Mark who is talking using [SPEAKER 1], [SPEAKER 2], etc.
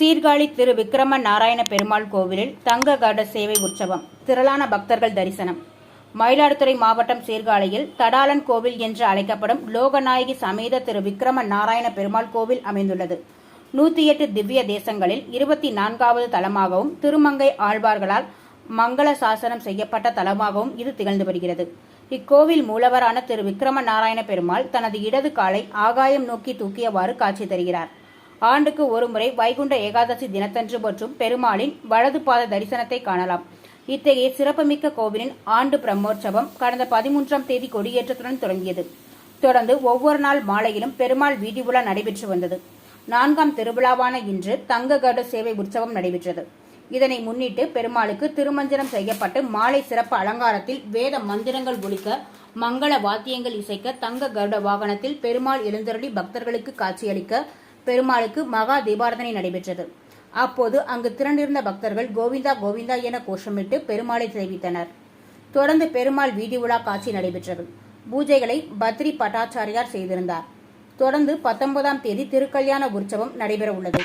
[SPEAKER 1] சீர்காழி திரு விக்கிரம நாராயண பெருமாள் கோவிலில் தங்க கருட சேவை உற்சவம். திரளான பக்தர்கள் தரிசனம். மயிலாடுதுறை மாவட்டம் சீர்காழியில் தடாலன் கோவில் என்று அழைக்கப்படும் லோகநாயகி சமேத திரு விக்கிரம நாராயண பெருமாள் கோவில் அமைந்துள்ளது. 108 திவ்ய தேசங்களில் 24வது தலமாகவும் திருமங்கை ஆழ்வார்களால் மங்கள சாசனம் செய்யப்பட்ட தலமாகவும் இது திகழ்ந்து வருகிறது. இக்கோவில் மூலவரான திரு விக்கிரம நாராயண பெருமாள் தனது இடது காலை ஆகாயம் நோக்கி தூக்கியவாறு காட்சி தருகிறார். ஆண்டுக்கு ஒருமுறை வைகுண்ட ஏகாதசி தினத்தன்று மற்றும் பெருமாளின் வலது பாத தரிசனத்தை காணலாம். இத்தகைய சிறப்புமிக்க கோவிலின் ஆண்டு பிரம்மோற்சவம் கடந்த 13ஆம் தேதி கொடியேற்றத்துடன் தொடங்கியது. தொடர்ந்து ஒவ்வொரு நாள் மாலையிலும் பெருமாள் வீதி உலா நடைபெற்று வந்தது. 4ஆம் திருவிழாவான இன்று தங்க கருட சேவை உற்சவம் நடைபெற்றது. இதனை முன்னிட்டு பெருமாளுக்கு திருமஞ்சனம் செய்யப்பட்டு மாலை சிறப்பு அலங்காரத்தில் வேத மந்திரங்கள் ஒலிக்க மங்கள வாத்தியங்கள் இசைக்க தங்க கருட வாகனத்தில் பெருமாள் எழுந்தருளி பக்தர்களுக்கு காட்சியளிக்க பெருமாளுக்கு மகா தீபாரதனை நடைபெற்றது. அப்போது அங்கு திரண்டிருந்த பக்தர்கள் கோவிந்தா கோவிந்தா என கோஷமிட்டு பெருமாளை தெரிவித்தனர். தொடர்ந்து பெருமாள் வீதி உலா காட்சி நடைபெற்றது. பூஜைகளை பத்ரி பட்டாச்சாரியார் செய்திருந்தார். தொடர்ந்து 19ஆம் தேதி திருக்கல்யாண உற்சவம் நடைபெற உள்ளது.